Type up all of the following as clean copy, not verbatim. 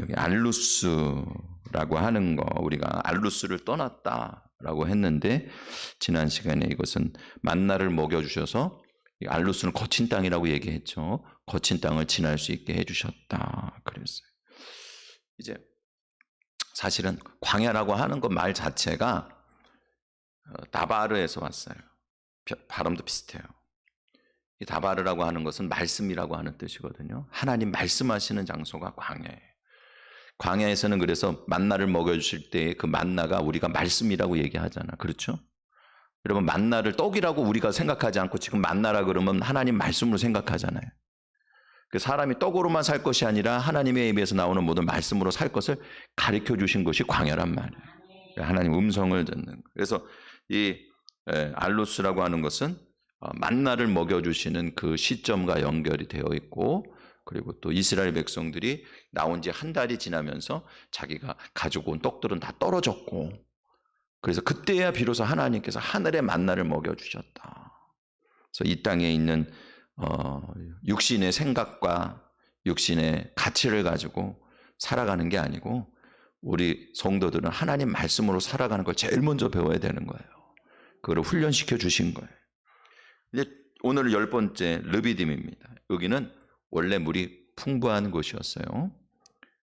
여기 알루스라고 하는 거, 우리가 알루스를 떠났다라고 했는데 지난 시간에 이것은 만나를 먹여주셔서 알루스는 거친 땅이라고 얘기했죠. 거친 땅을 지날 수 있게 해주셨다 그랬어요. 이제 사실은 광야라고 하는 것 말 자체가 다바르에서 왔어요. 발음도 비슷해요. 이 다바르라고 하는 것은 말씀이라고 하는 뜻이거든요. 하나님 말씀하시는 장소가 광야예요. 광야에서는 그래서 만나를 먹여주실 때 그 만나가 우리가 말씀이라고 얘기하잖아. 그렇죠? 여러분, 만나를 떡이라고 우리가 생각하지 않고 지금 만나라 그러면 하나님 말씀으로 생각하잖아요. 그 사람이 떡으로만 살 것이 아니라 하나님의 입에서 나오는 모든 말씀으로 살 것을 가르쳐 주신 것이 광야란 말이에요. 하나님 음성을 듣는 거예요. 그래서 이 알루스라고 하는 것은 만나를 먹여주시는 그 시점과 연결이 되어 있고, 그리고 또 이스라엘 백성들이 나온 지 한 달이 지나면서 자기가 가지고 온 떡들은 다 떨어졌고, 그래서 그때야 비로소 하나님께서 하늘의 만나를 먹여주셨다. 그래서 이 땅에 있는 육신의 생각과 육신의 가치를 가지고 살아가는 게 아니고 우리 성도들은 하나님 말씀으로 살아가는 걸 제일 먼저 배워야 되는 거예요. 그걸 훈련시켜 주신 거예요. 이제 오늘 10번째 르비딤입니다. 여기는 원래 물이 풍부한 곳이었어요.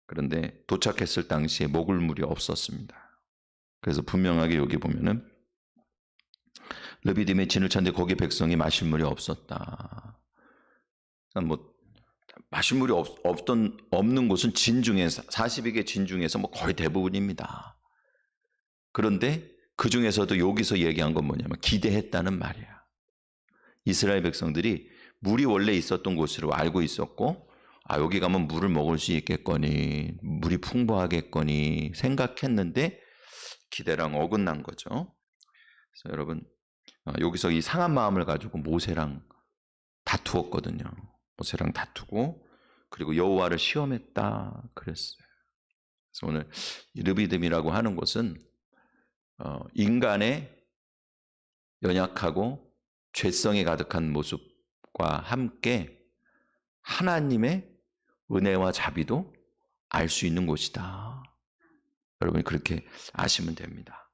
그런데 도착했을 당시에 먹을 물이 없었습니다. 그래서 분명하게 여기 보면은 르비딤에 진을 쳤는데 거기 백성이 마실 물이 없었다. 뭐 마실 물이 없는 곳은 진 중에서 42개 진 중에서 뭐 거의 대부분입니다. 그런데 그 중에서도 여기서 얘기한 건 뭐냐면 기대했다는 말이야. 이스라엘 백성들이 물이 원래 있었던 곳으로 알고 있었고, 여기 가면 물을 먹을 수 있겠거니, 물이 풍부하겠거니 생각했는데 기대랑 어긋난 거죠. 그래서 여러분, 여기서 이 상한 마음을 가지고 모세랑 다투었거든요. 모세랑 다투고, 그리고 여호와를 시험했다 그랬어요. 그래서 오늘 르비딤이라고 하는 것은 인간의 연약하고 죄성이 가득한 모습과 함께 하나님의 은혜와 자비도 알 수 있는 곳이다. 여러분이 그렇게 아시면 됩니다.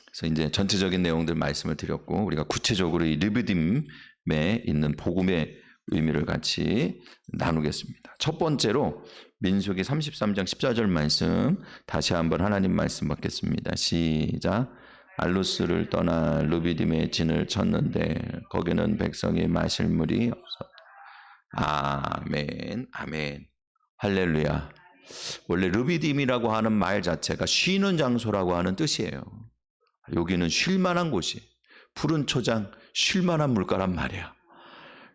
그래서 이제 전체적인 내용들 말씀을 드렸고, 우리가 구체적으로 이 르비딤에 있는 복음의 의미를 같이 나누겠습니다. 첫 번째로 민수기 33장 14절 말씀 다시 한번 하나님 말씀 받겠습니다. 시작. 알루스를 떠나 르비딤에 진을 쳤는데 거기는 백성이 마실 물이 없었다. 아멘, 아멘, 할렐루야. 원래 르비딤이라고 하는 말 자체가 쉬는 장소라고 하는 뜻이에요. 여기는 쉴만한 곳이, 푸른 초장, 쉴만한 물가란 말이야.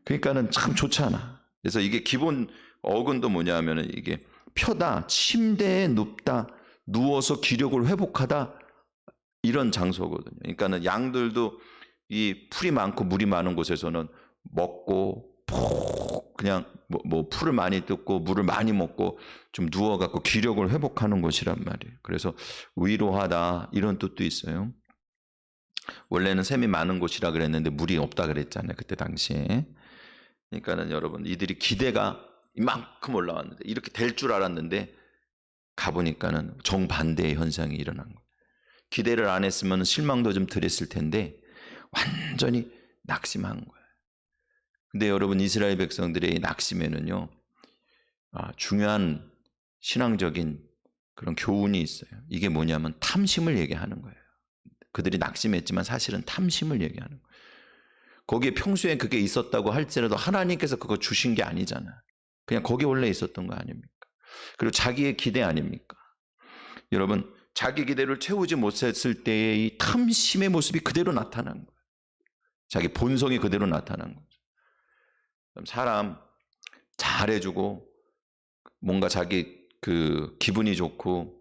그러니까는 참 좋잖아. 그래서 이게 기본 어근도 뭐냐면은 이게 펴다, 침대에 눕다, 누워서 기력을 회복하다, 이런 장소거든요. 그러니까는 양들도 이 풀이 많고 물이 많은 곳에서는 먹고 그냥 뭐 풀을 많이 뜯고 물을 많이 먹고 좀 누워갖고 기력을 회복하는 곳이란 말이에요. 그래서 위로하다 이런 뜻도 있어요. 원래는 샘이 많은 곳이라 그랬는데 물이 없다 그랬잖아요. 그때 당시에. 그러니까는 여러분, 이들이 기대가 이만큼 올라왔는데 이렇게 될 줄 알았는데 가보니까는 정반대의 현상이 일어난 거예요. 기대를 안 했으면 실망도 좀 덜 했을 텐데 완전히 낙심한 거예요. 근데 여러분, 이스라엘 백성들의 낙심에는요, 중요한 신앙적인 그런 교훈이 있어요. 이게 뭐냐면 탐심을 얘기하는 거예요. 그들이 낙심했지만 사실은 탐심을 얘기하는 거예요. 거기에 평소에 그게 있었다고 할지라도 하나님께서 그거 주신 게 아니잖아. 그냥 거기 원래 있었던 거 아닙니까? 그리고 자기의 기대 아닙니까? 여러분, 자기 기대를 채우지 못했을 때의 이 탐심의 모습이 그대로 나타난 거예요. 자기 본성이 그대로 나타난 거죠. 사람 잘해주고 뭔가 자기 그 기분이 좋고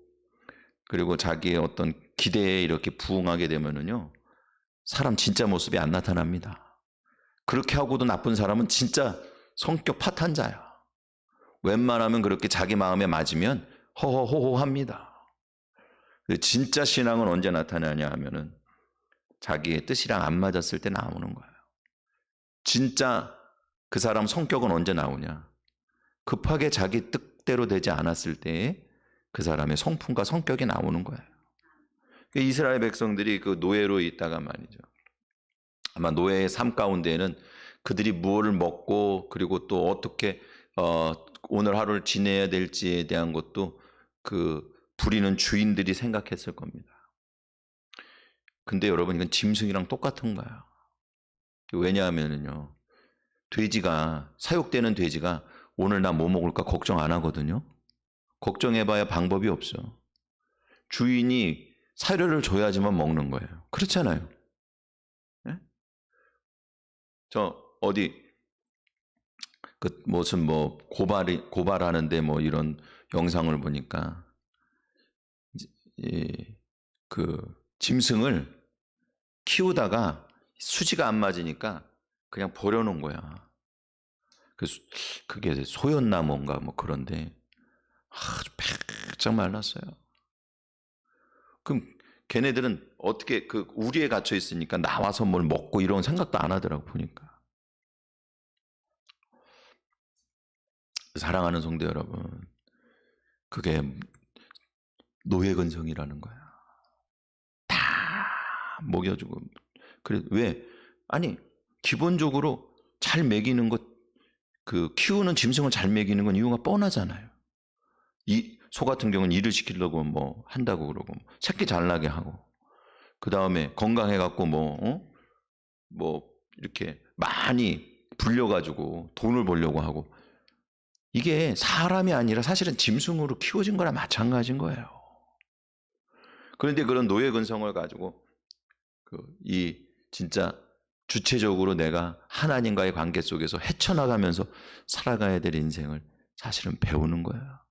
그리고 자기의 어떤 기대에 이렇게 부응하게 되면은요, 사람 진짜 모습이 안 나타납니다. 그렇게 하고도 나쁜 사람은 진짜 성격 파탄자야. 웬만하면 그렇게 자기 마음에 맞으면 허허호호합니다. 진짜 신앙은 언제 나타나냐 하면은 자기의 뜻이랑 안 맞았을 때 나오는 거예요. 진짜 그 사람 성격은 언제 나오냐? 급하게 자기 뜻대로 되지 않았을 때에 그 사람의 성품과 성격이 나오는 거예요. 이스라엘 백성들이 그 노예로 있다가 말이죠. 아마 노예의 삶 가운데에는 그들이 무엇을 먹고 그리고 또 어떻게 오늘 하루를 지내야 될지에 대한 것도 그 부리는 주인들이 생각했을 겁니다. 근데 여러분 이건 짐승이랑 똑같은 거야. 왜냐하면요, 돼지가 사육되는 돼지가 오늘 나 뭐 먹을까 걱정 안 하거든요. 걱정해봐야 방법이 없어. 주인이 사료를 줘야지만 먹는 거예요. 그렇잖아요. 네? 저 어디 그 무슨 뭐 고발하는데 뭐 이런 영상을 보니까 그 짐승을 키우다가 수지가 안 맞으니까 그냥 버려놓은 거야. 그게 소였나 뭔가 뭐 그런데 아주 빼짝 말랐어요. 그럼 걔네들은 어떻게 그 우리에 갇혀 있으니까 나와서 뭘 먹고 이런 생각도 안 하더라고 보니까. 사랑하는 성도 여러분, 그게 노예근성이라는 거야. 다 먹여주고. 그래 왜? 아니 기본적으로 잘 먹이는 것, 그 키우는 짐승을 잘 먹이는 건 이유가 뻔하잖아요. 이 소 같은 경우는 일을 시키려고 뭐 한다고 그러고 새끼 잘 나게 하고 그 다음에 건강해갖고 뭐 이렇게 많이 불려가지고 돈을 벌려고 하고 이게 사람이 아니라 사실은 짐승으로 키워진 거랑 마찬가지인 거예요. 그런데 그런 노예 근성을 가지고 이 진짜 주체적으로 내가 하나님과의 관계 속에서 헤쳐나가면서 살아가야 될 인생을 사실은 배우는 거예요.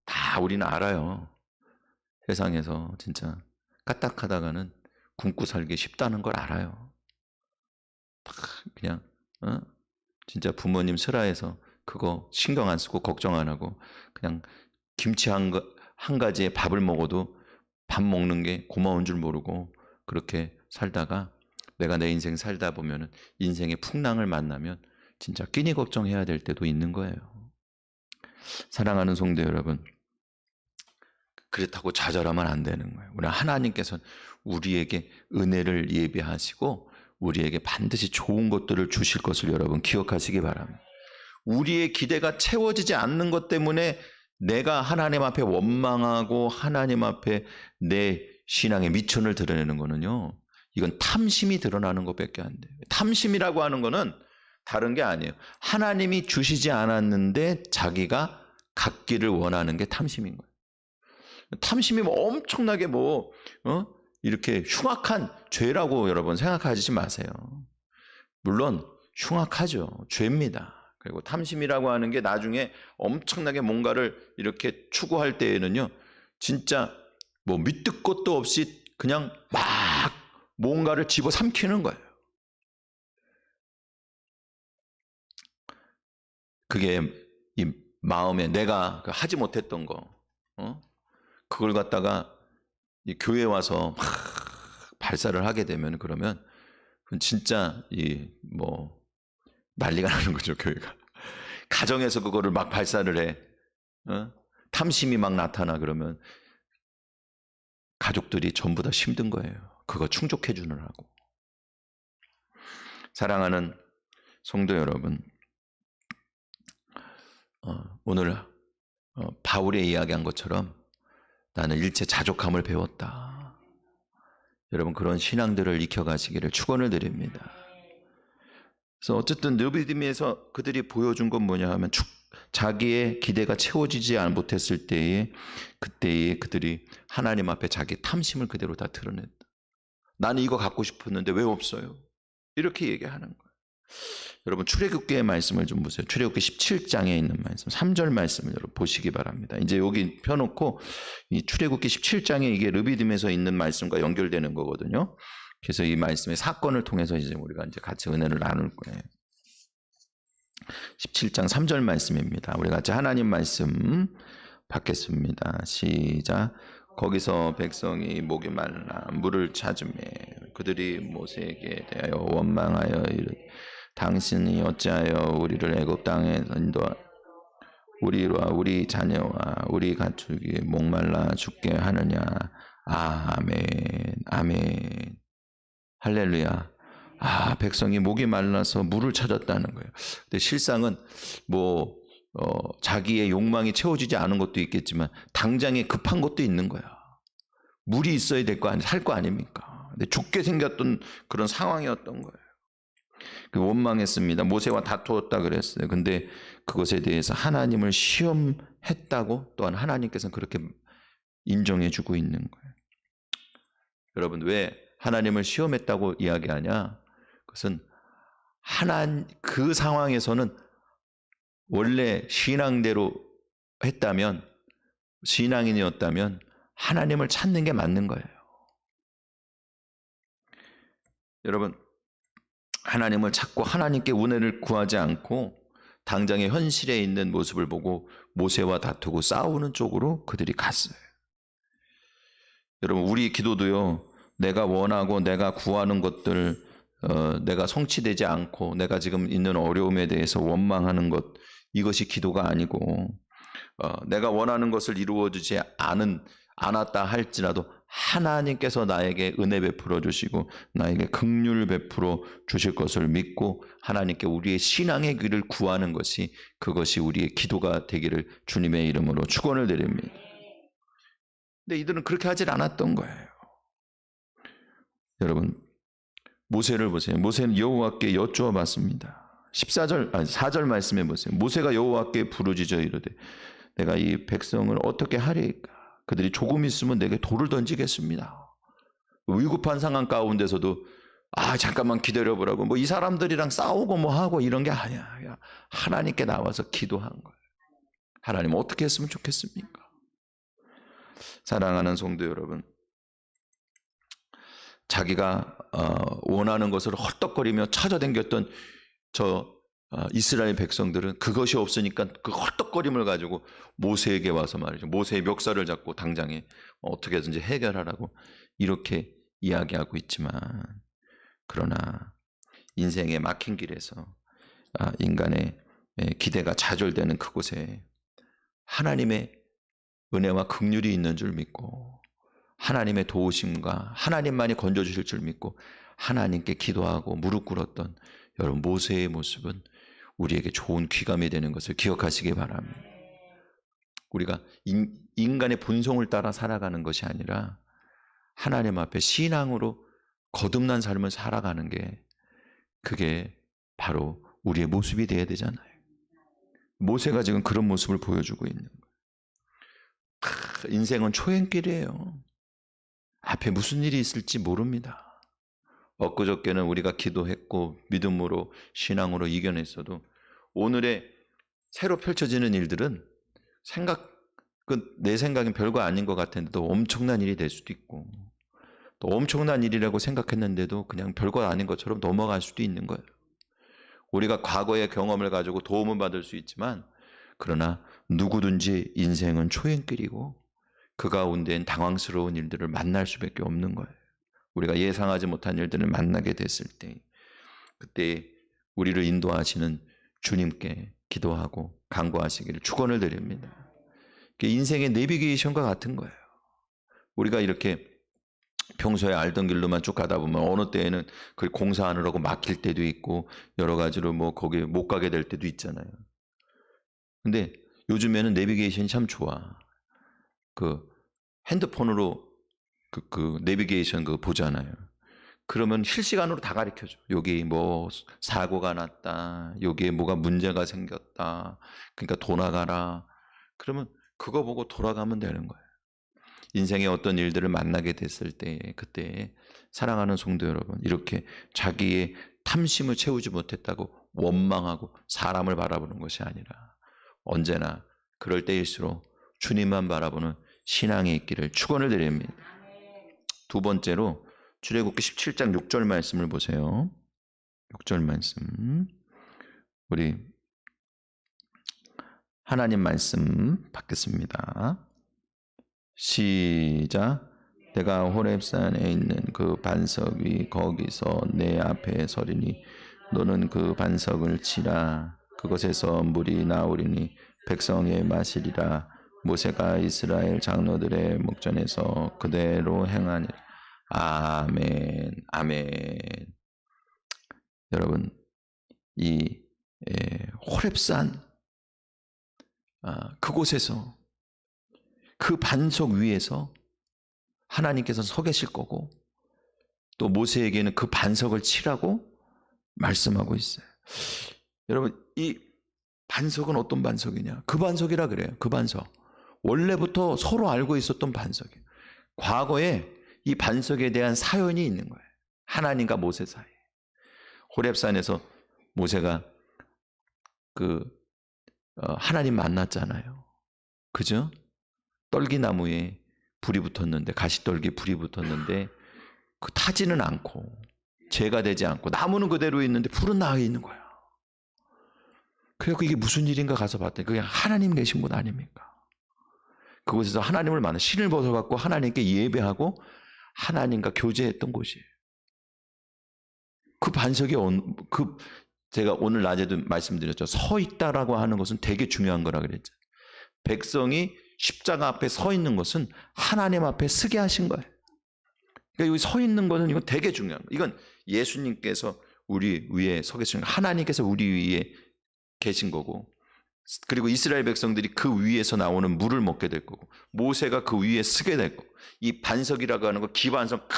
다 우리는 알아요. 세상에서 진짜 까딱하다가는 굶고 살기 쉽다는 걸 알아요. 그냥 진짜 부모님 슬하해서 그거 신경 안 쓰고 걱정 안 하고 그냥 김치 한 가지에 밥을 먹어도 밥 먹는 게 고마운 줄 모르고 그렇게 살다가 내가 내 인생 살다 보면은 인생의 풍랑을 만나면 진짜 끼니 걱정해야 될 때도 있는 거예요. 사랑하는 성도 여러분, 그렇다고 좌절하면 안 되는 거예요. 우리 하나님께서는 우리에게 은혜를 예비하시고 우리에게 반드시 좋은 것들을 주실 것을 여러분 기억하시기 바랍니다. 우리의 기대가 채워지지 않는 것 때문에 내가 하나님 앞에 원망하고 하나님 앞에 내 신앙의 미천을 드러내는 거는요, 이건 탐심이 드러나는 것밖에 안 돼요. 탐심이라고 하는 거는 다른 게 아니에요. 하나님이 주시지 않았는데 자기가 갖기를 원하는 게 탐심인 거예요. 탐심이 뭐 엄청나게 이렇게 흉악한 죄라고 여러분 생각하지 마세요. 물론 흉악하죠. 죄입니다. 그리고 탐심이라고 하는 게 나중에 엄청나게 뭔가를 이렇게 추구할 때에는요, 진짜 뭐 밑도 끝도 없이 그냥 막 뭔가를 집어삼키는 거예요. 그게 이 마음에 내가 하지 못했던 거, 그걸 갖다가 이 교회 와서 막 발사를 하게 되면 그러면 진짜 난리가 나는 거죠, 교회가. 가정에서 그거를 막 발사를 해. 탐심이 막 나타나 그러면 가족들이 전부 다 힘든 거예요. 그거 충족해 주느라고. 사랑하는 성도 여러분, 오늘 바울이 이야기한 것처럼 나는 일체 자족함을 배웠다. 여러분 그런 신앙들을 익혀가시기를 축원을 드립니다. 그래서 어쨌든 느비딤에서 그들이 보여준 건 뭐냐 하면 자기의 기대가 채워지지 못했을 때에 그때에 그들이 하나님 앞에 자기 탐심을 그대로 다 드러냈다. 나는 이거 갖고 싶었는데 왜 없어요? 이렇게 얘기하는 거예요. 여러분 출애굽기의 말씀을 좀 보세요. 출애굽기 17장에 있는 말씀 3절 말씀을 여러분 보시기 바랍니다. 이제 여기 펴놓고 이 출애굽기 17장에 이게 르비딤에서 있는 말씀과 연결되는 거거든요. 그래서 이 말씀의 사건을 통해서 이제 우리가 이제 같이 은혜를 나눌 거예요. 17장 3절 말씀입니다. 우리 같이 하나님 말씀 받겠습니다. 시작. 거기서 백성이 목이 말라 물을 찾으매 그들이 모세에게 대하여 원망하여 이르되 당신이 어찌하여 우리를 애굽 땅에 인도하 우리와 우리 자녀와 우리 가축이 목말라 죽게 하느냐. 아멘. 아멘. 할렐루야. 백성이 목이 말라서 물을 찾았다는 거예요. 근데 실상은 자기의 욕망이 채워지지 않은 것도 있겠지만 당장에 급한 것도 있는 거야. 물이 있어야 될 거 살 거 아닙니까? 근데 죽게 생겼던 그런 상황이었던 거예요. 원망했습니다. 모세와 다투었다 그랬어요. 근데 그것에 대해서 하나님을 시험했다고 또한 하나님께서는 그렇게 인정해주고 있는 거예요. 여러분, 왜 하나님을 시험했다고 이야기하냐? 그것은 그 상황에서는 원래 신앙대로 했다면, 신앙인이었다면 하나님을 찾는 게 맞는 거예요. 여러분, 하나님을 찾고 하나님께 은혜를 구하지 않고 당장의 현실에 있는 모습을 보고 모세와 다투고 싸우는 쪽으로 그들이 갔어요. 여러분, 우리 기도도요, 내가 원하고 내가 구하는 것들, 내가 성취되지 않고 내가 지금 있는 어려움에 대해서 원망하는 것, 이것이 기도가 아니고, 내가 원하는 것을 이루어주지 않았다 할지라도 하나님께서 나에게 은혜 베풀어 주시고 나에게 긍휼 베풀어 주실 것을 믿고 하나님께 우리의 신앙의 길을 구하는 것이, 그것이 우리의 기도가 되기를 주님의 이름으로 축원을 드립니다. 근데 이들은 그렇게 하질 않았던 거예요. 여러분, 모세를 보세요. 모세는 여호와께 여쭈어 봤습니다. 4절 말씀해 보세요. 모세가 여호와께 부르짖어 이르되 내가 이 백성을 어떻게 하리까? 그들이 조금 있으면 내게 돌을 던지겠습니다. 위급한 상황 가운데서도 잠깐만 기다려보라고 이 사람들이랑 싸우고 하고 이런 게 아니야. 하나님께 나와서 기도한 거예요. 하나님 어떻게 했으면 좋겠습니까? 사랑하는 성도 여러분, 자기가 원하는 것을 헐떡거리며 찾아다녔던 이스라엘 백성들은 그것이 없으니까 그 헐떡거림을 가지고 모세에게 와서 말이죠. 모세의 멱살을 잡고 당장에 어떻게든지 해결하라고 이렇게 이야기하고 있지만, 그러나 인생의 막힌 길에서 인간의 기대가 좌절되는 그곳에 하나님의 은혜와 긍휼이 있는 줄 믿고 하나님의 도우심과 하나님만이 건져주실 줄 믿고 하나님께 기도하고 무릎 꿇었던 여러분 모세의 모습은 우리에게 좋은 귀감이 되는 것을 기억하시기 바랍니다. 우리가 인간의 본성을 따라 살아가는 것이 아니라 하나님 앞에 신앙으로 거듭난 삶을 살아가는 게, 그게 바로 우리의 모습이 되어야 되잖아요. 모세가 지금 그런 모습을 보여주고 있는 거예요. 인생은 초행길이에요. 앞에 무슨 일이 있을지 모릅니다. 엊그저께는 우리가 기도했고 믿음으로 신앙으로 이겨냈어도 오늘의 새로 펼쳐지는 일들은 내 생각엔 별거 아닌 것 같았는데도 엄청난 일이 될 수도 있고, 또 엄청난 일이라고 생각했는데도 그냥 별거 아닌 것처럼 넘어갈 수도 있는 거예요. 우리가 과거의 경험을 가지고 도움은 받을 수 있지만, 그러나 누구든지 인생은 초행길이고 그 가운데엔 당황스러운 일들을 만날 수밖에 없는 거예요. 우리가 예상하지 못한 일들을 만나게 됐을 때, 그때 우리를 인도하시는 주님께 기도하고 간구하시기를 축원을 드립니다. 인생의 내비게이션과 같은 거예요. 우리가 이렇게 평소에 알던 길로만 쭉 가다 보면 어느 때에는 그 공사하느라고 막힐 때도 있고 여러 가지로 거기에 못 가게 될 때도 있잖아요. 근데 요즘에는 내비게이션이 참 좋아. 핸드폰으로 내비게이션 보잖아요. 그러면 실시간으로 다 가르쳐줘. 여기 사고가 났다. 여기에 뭐가 문제가 생겼다. 그러니까 돌아가라. 그러면 그거 보고 돌아가면 되는 거예요. 인생의 어떤 일들을 만나게 됐을 때, 그때 사랑하는 성도 여러분, 이렇게 자기의 탐심을 채우지 못했다고 원망하고 사람을 바라보는 것이 아니라 언제나 그럴 때일수록 주님만 바라보는 신앙이 있기를 축원을 드립니다. 두 번째로 출애굽기 17장 6절 말씀을 보세요. 6절 말씀, 우리 하나님 말씀 받겠습니다. 시작. 내가 호렙산에 있는 그 반석 위 거기서 내 앞에 서리니 너는 그 반석을 치라. 그것에서 물이 나오리니 백성이 마시리라. 모세가 이스라엘 장로들의 목전에서 그대로 행하니라. 아멘. 아멘. 여러분, 이 호렙산 그곳에서 그 반석 위에서 하나님께서 서 계실 거고, 또 모세에게는 그 반석을 치라고 말씀하고 있어요. 여러분, 이 반석은 어떤 반석이냐? 그 반석이라 그래요. 그 반석. 원래부터 서로 알고 있었던 반석이에요. 과거에 이 반석에 대한 사연이 있는 거예요. 하나님과 모세 사이에. 호렙산에서 모세가 하나님 만났잖아요. 그죠? 떨기나무에 불이 붙었는데, 가시떨기에 불이 붙었는데 타지는 않고 재가 되지 않고 나무는 그대로 있는데 불은 나와 있는 거야. 그래서 이게 무슨 일인가 가서 봤더니 그게 하나님 계신 곳 아닙니까? 그곳에서 하나님을 만나 신을 벗어갖고 하나님께 예배하고 하나님과 교제했던 곳이에요. 그 반석이 제가 오늘 낮에도 말씀드렸죠. 서 있다라고 하는 것은 되게 중요한 거라 그랬죠. 백성이 십자가 앞에 서 있는 것은 하나님 앞에 서게 하신 거예요. 그러니까 여기 서 있는 것은 이건 되게 중요한 거예요. 이건 예수님께서 우리 위에 서 계신 거예요. 하나님께서 우리 위에 계신 거고, 그리고 이스라엘 백성들이 그 위에서 나오는 물을 먹게 될 거고, 모세가 그 위에 서게 될 거고, 이 반석이라고 하는 거 기반석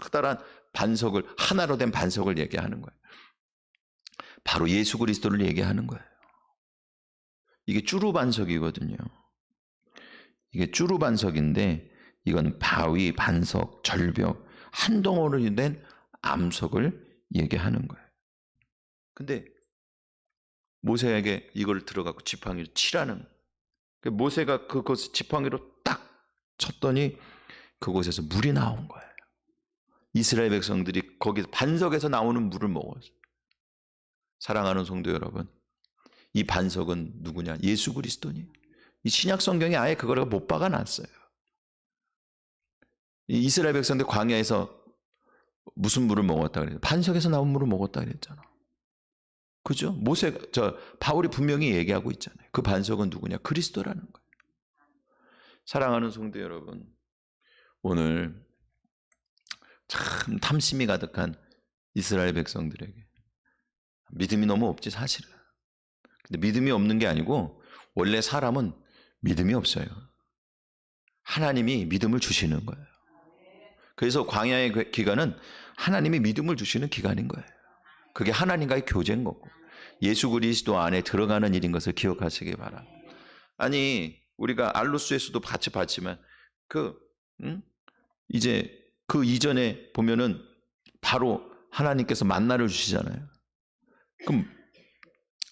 커다란 반석을, 하나로 된 반석을 얘기하는 거예요. 바로 예수 그리스도를 얘기하는 거예요. 이게 쭈루 반석이거든요. 이게 쭈루 반석인데 이건 바위, 반석, 절벽, 한 덩어리 된 암석을 얘기하는 거예요. 근데 모세에게 이걸 들어가고 지팡이를 치라는, 모세가 그곳 지팡이로 딱 쳤더니 그곳에서 물이 나온 거예요. 이스라엘 백성들이 거기 반석에서 나오는 물을 먹었어요. 사랑하는 성도 여러분, 이 반석은 누구냐? 예수 그리스도니. 이 신약 성경에 아예 그거를 못 박아놨어요. 이스라엘 백성들 광야에서 무슨 물을 먹었다 그래요? 반석에서 나온 물을 먹었다 그랬잖아. 그죠? 바울이 분명히 얘기하고 있잖아요. 그 반석은 누구냐? 그리스도라는 거예요. 사랑하는 성도 여러분, 오늘 참 탐심이 가득한 이스라엘 백성들에게 믿음이 너무 없지 사실은. 근데 믿음이 없는 게 아니고 원래 사람은 믿음이 없어요. 하나님이 믿음을 주시는 거예요. 그래서 광야의 기간은 하나님이 믿음을 주시는 기간인 거예요. 그게 하나님과의 교제인 거고 예수 그리스도 안에 들어가는 일인 것을 기억하시기 바랍니다. 아니 우리가 알로스에서도 같이 봤지만 이제 그 이전에 보면은 바로 하나님께서 만나를 주시잖아요. 그럼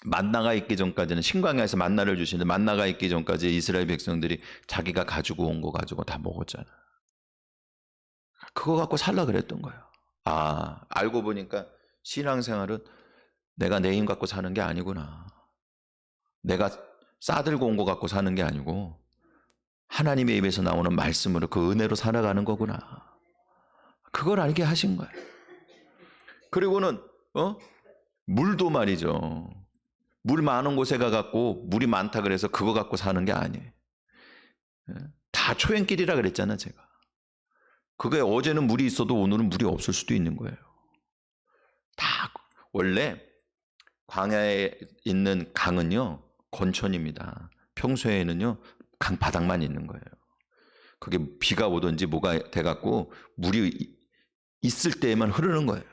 만나가 있기 전까지는 신광야에서 만나를 주시는데 만나가 있기 전까지 이스라엘 백성들이 자기가 가지고 온 거 가지고 다 먹었잖아. 그거 갖고 살라 그랬던 거예요. 알고 보니까 신앙생활은 내가 내 힘 갖고 사는 게 아니구나. 내가 싸들고 온 거 갖고 사는 게 아니고 하나님의 입에서 나오는 말씀으로 그 은혜로 살아가는 거구나. 그걸 알게 하신 거예요. 그리고는 물도 말이죠. 물 많은 곳에 가갖고 물이 많다 그래서 그거 갖고 사는 게 아니에요. 다 초행길이라 그랬잖아 제가. 그게 어제는 물이 있어도 오늘은 물이 없을 수도 있는 거예요. 다 원래 광야에 있는 강은요 건천입니다. 평소에는요 강바닥만 있는 거예요. 그게 비가 오든지 뭐가 돼갖고 물이 있을 때에만 흐르는 거예요.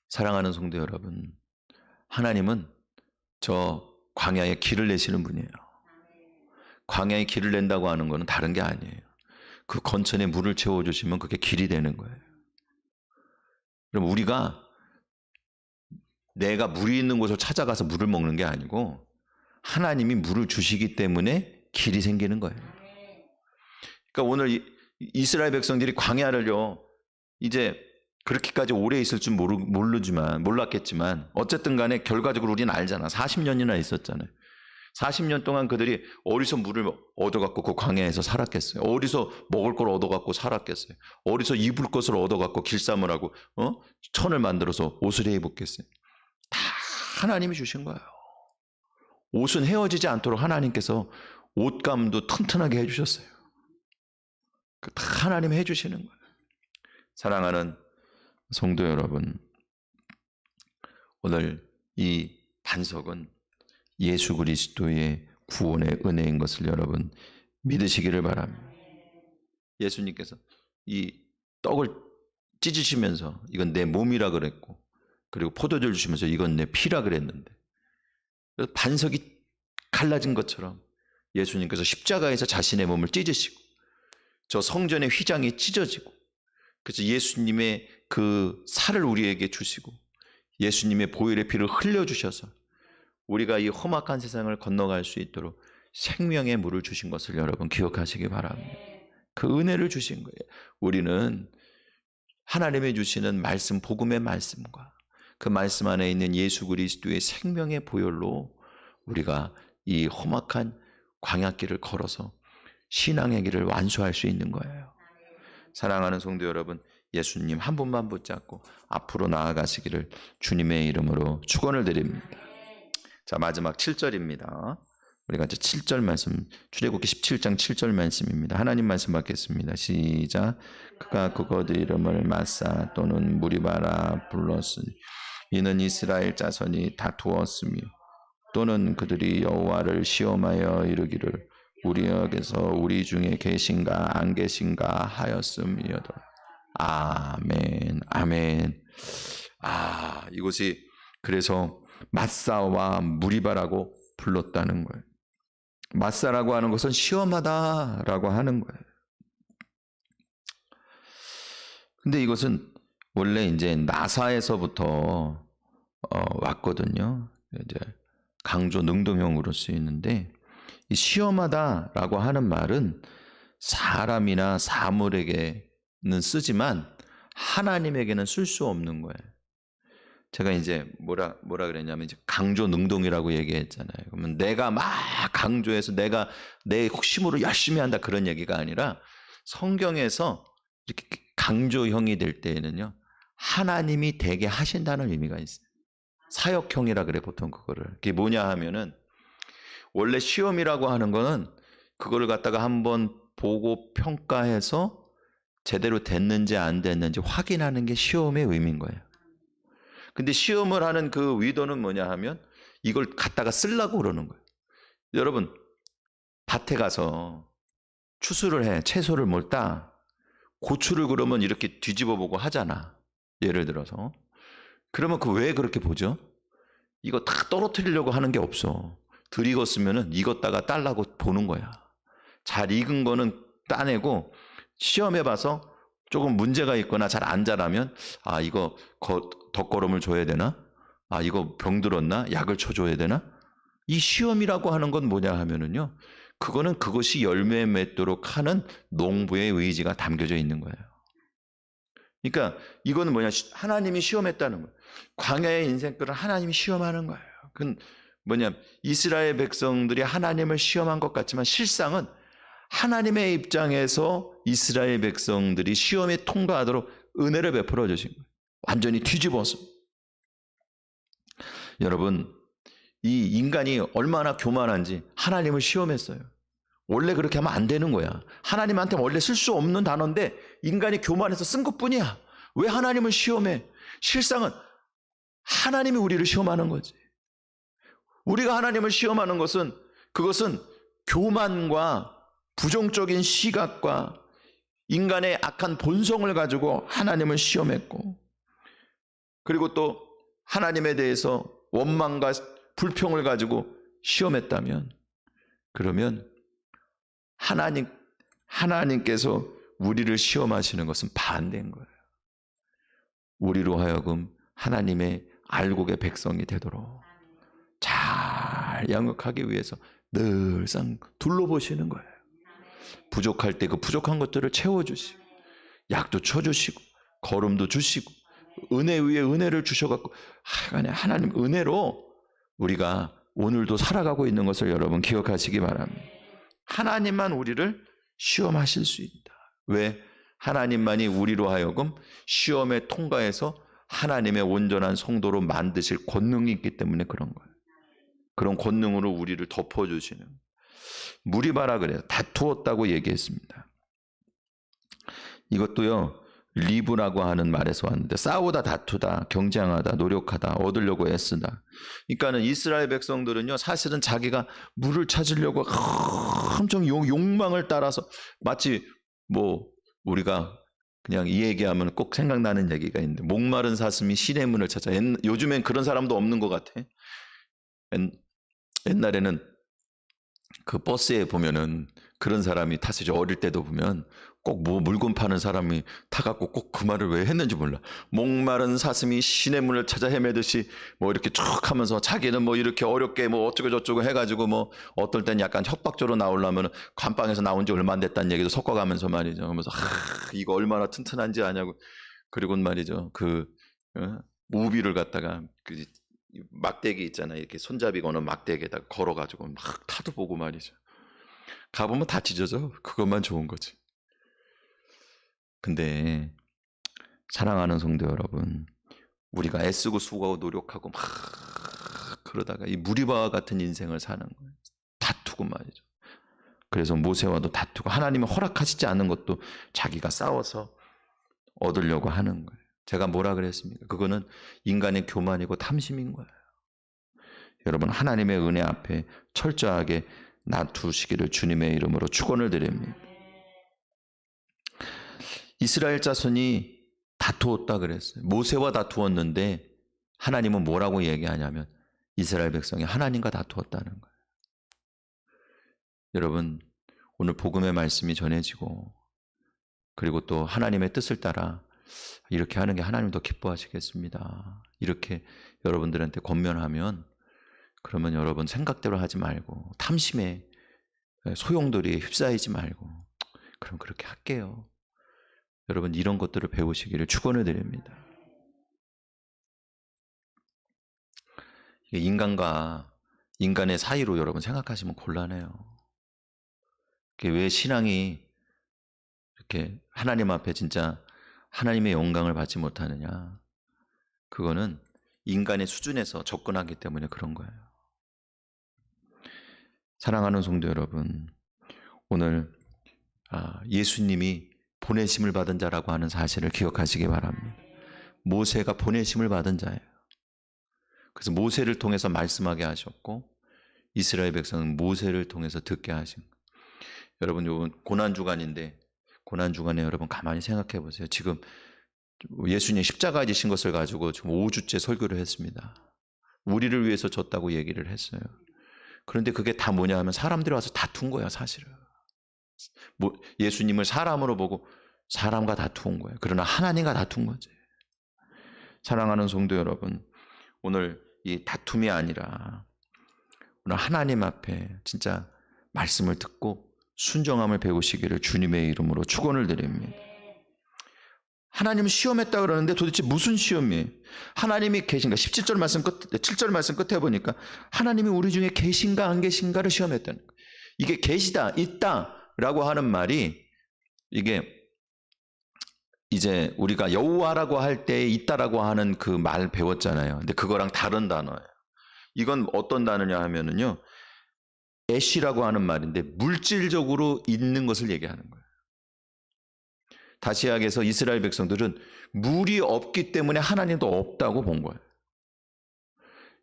사랑하는 성도 여러분, 하나님은 저 광야에 길을 내시는 분이에요. 광야에 길을 낸다고 하는 것은 다른 게 아니에요. 그 건천에 물을 채워주시면 그게 길이 되는 거예요. 그럼 우리가 내가 물이 있는 곳을 찾아가서 물을 먹는 게 아니고 하나님이 물을 주시기 때문에 길이 생기는 거예요. 그러니까 오늘 이스라엘 백성들이 광야를요 이제 그렇게까지 오래 있을 줄 몰랐겠지만 어쨌든 간에 결과적으로 우리는 알잖아. 40년이나 있었잖아요. 40년 동안 그들이 어디서 물을 얻어갖고 그 광야에서 살았겠어요? 어디서 먹을 걸 얻어갖고 살았겠어요? 어디서 입을 것을 얻어갖고 길쌈을 하고 천을 만들어서 옷을 해 입었겠어요? 다 하나님이 주신 거예요. 옷은 헤어지지 않도록 하나님께서 옷감도 튼튼하게 해주셨어요. 다 하나님이 해주시는 거예요. 사랑하는 성도 여러분, 오늘 이 반석은 예수 그리스도의 구원의 은혜인 것을 여러분 믿으시기를 바랍니다. 예수님께서 이 떡을 찢으시면서 이건 내 몸이라 그랬고, 그리고 포도주를 주시면서 이건 내 피라 그랬는데, 반석이 갈라진 것처럼 예수님께서 십자가에서 자신의 몸을 찢으시고 저 성전의 휘장이 찢어지고, 그래서 예수님의 그 살을 우리에게 주시고 예수님의 보혈의 피를 흘려주셔서 우리가 이 험악한 세상을 건너갈 수 있도록 생명의 물을 주신 것을 여러분 기억하시기 바랍니다. 그 은혜를 주신 거예요. 우리는 하나님이 주시는 말씀, 복음의 말씀과 그 말씀 안에 있는 예수 그리스도의 생명의 보혈로 우리가 이 험악한 광야길을 걸어서 신앙의 길을 완수할 수 있는 거예요. 사랑하는 성도 여러분, 예수님 한 분만 붙잡고 앞으로 나아가시기를 주님의 이름으로 축원을 드립니다. 자, 마지막 7절입니다. 우리가 이제 7절 말씀, 출애굽기 17장 7절 말씀입니다. 하나님 말씀 받겠습니다. 시작. 그가 그곳 이름을 마사 또는 무리바라 불렀으니 이는 이스라엘 자손이 다투었으며 또는 그들이 여호와를 시험하여 이르기를 우리에게서 우리 중에 계신가 안 계신가 하였음이어다. 아멘, 아멘. 이곳이 그래서 마사와 무리바라고 불렀다는 거예요. 마사라고 하는 것은 시험하다라고 하는 거예요. 근데 이것은 원래 이제 나사에서부터 왔거든요. 이제 강조 능동형으로 쓰이는데, 이 시험하다라고 하는 말은 사람이나 사물에게는 쓰지만 하나님에게는 쓸 수 없는 거예요. 제가 이제 뭐라 그랬냐면 이제 강조 능동이라고 얘기했잖아요. 그러면 내가 막 강조해서 내가 내 힘으로 열심히 한다 그런 얘기가 아니라, 성경에서 이렇게 강조형이 될 때에는요 하나님이 되게 하신다는 의미가 있어요. 사역형이라 그래 보통 그거를. 그게 뭐냐 하면은, 원래 시험이라고 하는 거는 그거를 갖다가 한번 보고 평가해서 제대로 됐는지 안 됐는지 확인하는 게 시험의 의미인 거예요. 근데 시험을 하는 그 의도는 뭐냐 하면 이걸 갖다가 쓰려고 그러는 거예요. 여러분, 밭에 가서 추수를 해, 채소를 뭘 따, 고추를 그러면 이렇게 뒤집어 보고 하잖아. 예를 들어서. 그러면 그 왜 그렇게 보죠? 이거 다 떨어뜨리려고 하는 게 없어. 덜 익었으면은 익었다가 딸라고 보는 거야. 잘 익은 거는 따내고, 시험해 봐서 조금 문제가 있거나 잘 안 자라면 이거 덧거름을 줘야 되나? 이거 병들었나? 약을 쳐줘야 되나? 이 시험이라고 하는 건 뭐냐 하면은요, 그거는 그것이 열매 맺도록 하는 농부의 의지가 담겨져 있는 거예요. 그러니까 이거는 뭐냐, 하나님이 시험했다는 거예요. 광야의 인생길을 하나님이 시험하는 거예요. 그건 뭐냐, 이스라엘 백성들이 하나님을 시험한 것 같지만 실상은 하나님의 입장에서 이스라엘 백성들이 시험에 통과하도록 은혜를 베풀어 주신 거예요. 완전히 뒤집어서. 여러분, 이 인간이 얼마나 교만한지 하나님을 시험했어요. 원래 그렇게 하면 안 되는 거야. 하나님한테 원래 쓸 수 없는 단어인데 인간이 교만해서 쓴 것뿐이야. 왜 하나님을 시험해? 실상은 하나님이 우리를 시험하는 거지. 우리가 하나님을 시험하는 것은, 그것은 교만과 부정적인 시각과 인간의 악한 본성을 가지고 하나님을 시험했고, 그리고 또 하나님에 대해서 원망과 불평을 가지고 시험했다면, 그러면 하나님께서 우리를 시험하시는 것은 반대인 거예요. 우리로 하여금 하나님의 알곡의 백성이 되도록 잘 양육하기 위해서 늘상 둘러보시는 거예요. 부족할 때 그 부족한 것들을 채워주시고, 약도 쳐주시고, 걸음도 주시고, 은혜 위에 은혜를 주셔갖고, 하나님 은혜로 우리가 오늘도 살아가고 있는 것을 여러분 기억하시기 바랍니다. 하나님만 우리를 시험하실 수 있다. 왜? 하나님만이 우리로 하여금 시험에 통과해서 하나님의 온전한 성도로 만드실 권능이 있기 때문에 그런 거예요. 그런 권능으로 우리를 덮어주시는. 무리바라 그래요. 다투었다고 얘기했습니다. 이것도요, 리브라고 하는 말에서 왔는데, 싸우다, 다투다, 경쟁하다, 노력하다, 얻으려고 애쓰다. 그러니까는 이스라엘 백성들은요, 사실은 자기가 물을 찾으려고 엄청 욕망을 따라서, 마치 뭐 우리가 그냥 이 얘기하면 꼭 생각나는 얘기가 있는데, 목마른 사슴이 시냇물을 찾아. 요즘엔 그런 사람도 없는 것 같아. 옛날에는 그 버스에 보면은 그런 사람이 탔었죠. 어릴 때도 보면 꼭 뭐 물건 파는 사람이 타갖고 꼭 그 말을 왜 했는지 몰라. 목마른 사슴이 시냇물을 찾아 헤매듯이 뭐 이렇게 쭉 하면서 자기는 뭐 이렇게 어렵게 뭐 어쩌고 저쩌고 해가지고 뭐 어떨 땐 약간 협박조로 나오려면 감방에서 나온 지 얼마 안 됐다는 얘기도 섞어가면서 말이죠. 그러면서 이거 얼마나 튼튼한지 아냐고. 그리고 말이죠. 우비를 갖다가 그 막대기 있잖아요. 이렇게 손잡이 거는 막대기에다가 걸어가지고 막 타도 보고 말이죠. 가보면 다 찢어져. 그것만 좋은 거지. 근데 사랑하는 성도 여러분, 우리가 애쓰고 수고하고 노력하고 막 그러다가 이 무리바와 같은 인생을 사는 거예요. 다투고 말이죠. 그래서 모세와도 다투고 하나님이 허락하시지 않은 것도 자기가 싸워서 얻으려고 하는 거예요. 제가 뭐라 그랬습니까? 그거는 인간의 교만이고 탐심인 거예요. 여러분, 하나님의 은혜 앞에 철저하게 놔두시기를 주님의 이름으로 축원을 드립니다. 이스라엘 자손이 다투었다 그랬어요. 모세와 다투었는데 하나님은 뭐라고 얘기하냐면 이스라엘 백성이 하나님과 다투었다는 거예요. 여러분, 오늘 복음의 말씀이 전해지고 그리고 또 하나님의 뜻을 따라 이렇게 하는 게 하나님 더 기뻐하시겠습니다. 이렇게 여러분들한테 권면하면 그러면 여러분 생각대로 하지 말고 탐심에 소용돌이에 휩싸이지 말고 그럼 그렇게 할게요. 여러분 이런 것들을 배우시기를 축원을 드립니다. 인간과 인간의 사이로 여러분 생각하시면 곤란해요. 왜 신앙이 이렇게 하나님 앞에 진짜 하나님의 영광을 받지 못하느냐? 그거는 인간의 수준에서 접근하기 때문에 그런 거예요. 사랑하는 성도 여러분, 오늘 예수님이 보내심을 받은 자라고 하는 사실을 기억하시기 바랍니다. 모세가 보내심을 받은 자예요. 그래서 모세를 통해서 말씀하게 하셨고 이스라엘 백성은 모세를 통해서 듣게 하신 거예요. 여러분, 이번 고난주간인데 고난주간에 여러분 가만히 생각해 보세요. 지금 예수님 십자가에 지신 것을 가지고 지금 5주째 설교를 했습니다. 우리를 위해서 졌다고 얘기를 했어요. 그런데 그게 다 뭐냐 하면 사람들이 와서 다툰 거야, 사실은. 예수님을 사람으로 보고 사람과 다투은 거예요. 그러나 하나님과 다툰 거지. 사랑하는 성도 여러분, 오늘 이 다툼이 아니라 오늘 하나님 앞에 진짜 말씀을 듣고 순정함을 배우시기를 주님의 이름으로 축원을 드립니다. 하나님은 시험했다 그러는데 도대체 무슨 시험이에요? 하나님이 계신가? 17절 말씀 끝, 7절 말씀 끝에 보니까 하나님이 우리 중에 계신가 안 계신가를 시험했다는 거예요. 이게 계시다, 있다 라고 하는 말이 이게 이제 우리가 여호와라고 할 때 있다라고 하는 그 말 배웠잖아요. 근데 그거랑 다른 단어예요. 이건 어떤 단어냐 하면은요, 애쉬라고 하는 말인데 물질적으로 있는 것을 얘기하는 거예요. 다시 이야기해서 이스라엘 백성들은 물이 없기 때문에 하나님도 없다고 본 거예요.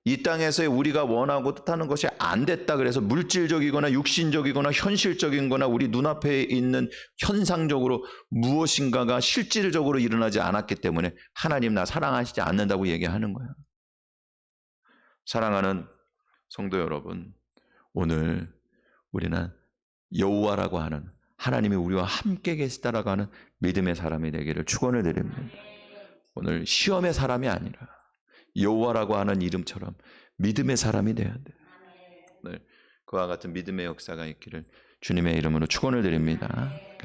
이 땅에서의 우리가 원하고 뜻하는 것이 안 됐다 그래서 물질적이거나 육신적이거나 현실적인거나 우리 눈앞에 있는 현상적으로 무엇인가가 실질적으로 일어나지 않았기 때문에 하나님 나 사랑하시지 않는다고 얘기하는 거예요. 사랑하는 성도 여러분, 오늘 우리는 여호와라고 하는 하나님이 우리와 함께 계시다라고 하는 믿음의 사람이 되기를 축원을 드립니다. 오늘 시험의 사람이 아니라 여호와라고 하는 이름처럼 믿음의 사람이 되어야 돼요. 네, 그와 같은 믿음의 역사가 있기를 주님의 이름으로 축원을 드립니다.